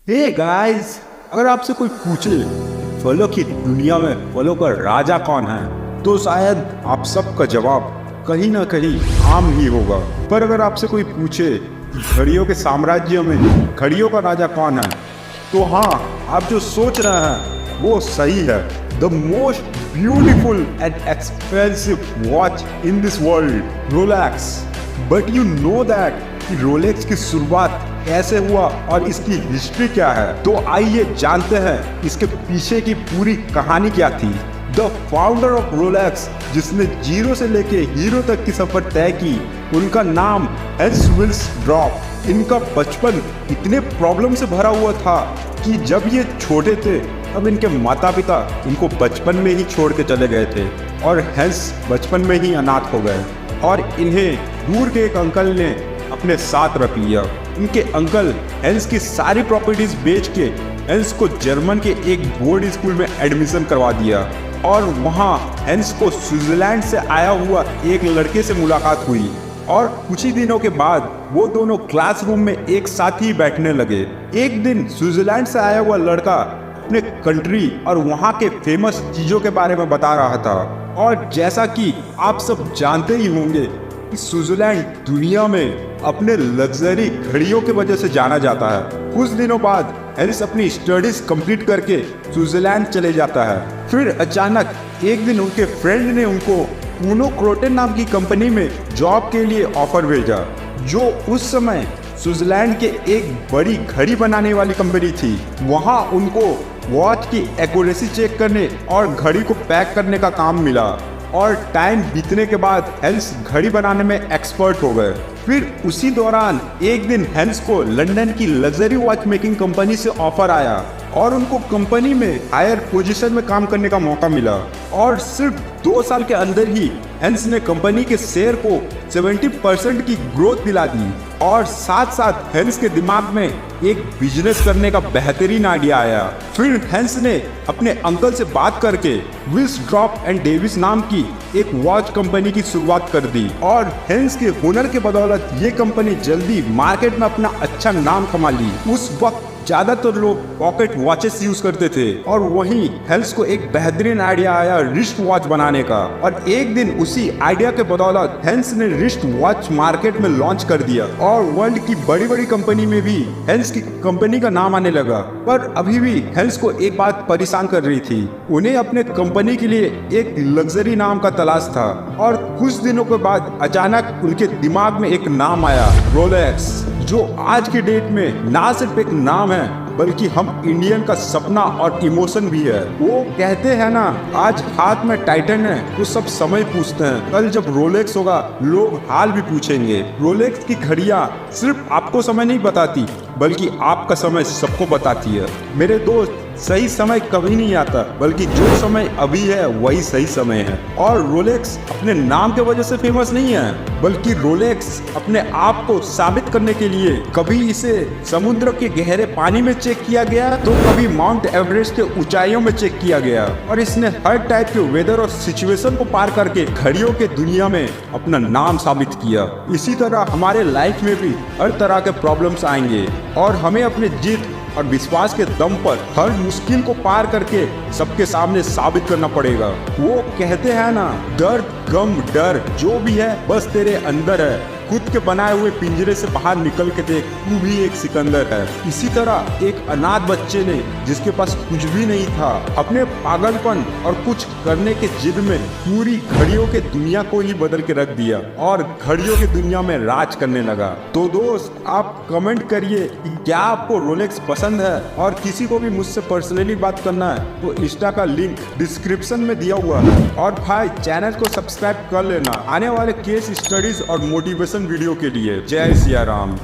Hey guys, अगर आपसे कोई पूछे फलों की दुनिया में फलों का राजा कौन है तो शायद आप सबका जवाब कहीं ना कहीं आम ही होगा। पर अगर आपसे कोई पूछे घड़ियों के साम्राज्य में घड़ियों का राजा कौन है तो हाँ, आप जो सोच रहे हैं वो सही है। The most beautiful and expensive watch in this world, Rolex. But you know that कि रोलेक्स की शुरुआत कैसे हुआ और इसकी हिस्ट्री क्या है। तो आइए जानते हैं इसके पीछे की पूरी कहानी क्या थी। द फाउंडर ऑफ रोलेक्स, जिसने जीरो से लेके हीरो तक की सफर तय की, उनका नाम हेंस विल्स ड्रॉप। इनका बचपन इतने प्रॉब्लम से भरा हुआ था कि जब ये छोटे थे तब इनके माता पिता इनको बचपन में ही छोड़ के चले गए थे और हेंस बचपन में ही अनाथ हो गए और इन्हें दूर के एक अंकल ने अपने साथ रख लिया। इनके अंकल हेंस की सारी प्रॉपर्टीज बेच के हेंस को जर्मन के एक बोर्ड स्कूल में एडमिशन करवा दिया और वहाँ हेंस को स्विट्जरलैंड से आया हुआ एक लड़के से मुलाकात हुई और कुछ ही दिनों के बाद वो दोनों क्लासरूम में एक साथ ही बैठने लगे। एक दिन स्विट्जरलैंड से आया हुआ लड़का अपने कंट्री और वहाँ के फेमस चीज़ों के बारे में बता रहा था और जैसा कि आप सब जानते ही होंगे कि स्विट्जरलैंड दुनिया में अपने लग्जरी घड़ियों की वजह से जाना जाता है। कुछ दिनों बाद हेंस अपनी स्टडीज कंप्लीट करके स्विट्जरलैंड चले जाता है। फिर अचानक एक दिन उनके फ्रेंड ने उनको ऊनो क्रोटेन नाम की कंपनी में जॉब के लिए ऑफर भेजा, जो उस समय स्विट्जरलैंड के एक बड़ी घड़ी बनाने वाली कंपनी थी। वहाँ उनको वॉच की एक्यूरेसी चेक करने और घड़ी को पैक करने का काम मिला और टाइम बीतने के बाद हेंस घड़ी बनाने में एक्सपर्ट हो गए। फिर उसी दौरान एक दिन हेंस को लंदन की लग्जरी वॉच मेकिंग कंपनी से ऑफर आया और उनको कंपनी में हायर पोजीशन में काम करने का मौका मिला और सिर्फ 2 साल के अंदर ही हेंस ने कंपनी के शेयर को 70% की ग्रोथ दिला दी और साथ साथ हेंस के दिमाग में एक बिजनेस करने का बेहतरीन आइडिया आया। फिर हेंस ने अपने अंकल से बात करके विल्स ड्रॉप एंड डेविस नाम की एक वॉच कंपनी की शुरुआत कर दी और हेंस के हुनर के बदौलत ये कंपनी जल्दी मार्केट में अपना अच्छा नाम कमा ली। उस वक्त ज्यादातर लोग पॉकेट वॉचेस यूज करते थे और वहीं हेंस को एक बेहतरीन आइडिया आया रिस्ट वॉच बनाने का और एक दिन उसी आइडिया के बदौलत हेंस ने रिस्ट वॉच मार्केट में लॉन्च कर दिया और वर्ल्ड की बड़ी बड़ी कंपनी में भी हेंस की कंपनी का नाम आने लगा। पर अभी भी हेंस को एक बात परेशान कर रही थी, उन्हें अपने कंपनी के लिए एक लग्जरी नाम का तलाश था और कुछ दिनों के बाद अचानक उनके दिमाग में एक नाम आया, रोलेक्स, जो आज के डेट में ना सिर्फ एक नाम है बल्कि हम इंडियन का सपना और इमोशन भी है। वो कहते हैं ना, आज हाथ में टाइटन है तो सब समय पूछते हैं, कल जब रोलेक्स होगा लोग हाल भी पूछेंगे। रोलेक्स की घड़ियां सिर्फ आपको समय नहीं बताती बल्कि आपका समय सबको बताती है। मेरे दोस्त, सही समय कभी नहीं आता बल्कि जो समय अभी है वही सही समय है। और रोलेक्स अपने नाम के वजह से फेमस नहीं है बल्कि रोलेक्स अपने आप को साबित करने के लिए कभी इसे समुद्र के गहरे पानी में चेक किया गया तो कभी माउंट एवरेस्ट के ऊंचाइयों में चेक किया गया और इसने हर टाइप के वेदर और सिचुएशन को पार करके घड़ियों के दुनिया में अपना नाम साबित किया। इसी तरह हमारे लाइफ में भी हर तरह के प्रॉब्लम्स आएंगे और हमें अपने जिद और विश्वास के दम पर हर मुश्किल को पार करके सबके सामने साबित करना पड़ेगा। वो कहते हैं ना, दर्द गम डर जो भी है बस तेरे अंदर है, खुद के बनाए हुए पिंजरे से बाहर निकल के देख, तू भी एक सिकंदर है। इसी तरह एक अनाथ बच्चे ने जिसके पास कुछ भी नहीं था अपने पागलपन और कुछ करने के जिद में पूरी घड़ियों के दुनिया को ही बदल के रख दिया और घड़ियों की दुनिया में राज करने लगा। तो दोस्त, आप कमेंट करिए कि क्या आपको रोलेक्स पसंद है और किसी को भी मुझसे पर्सनली बात करना है तो इंस्टा का लिंक डिस्क्रिप्शन में दिया हुआ है। और भाई, चैनल को सब्सक्राइब कर लेना आने वाले केस स्टडीज और मोटिवेशन वीडियो के लिए। जय सिया राम।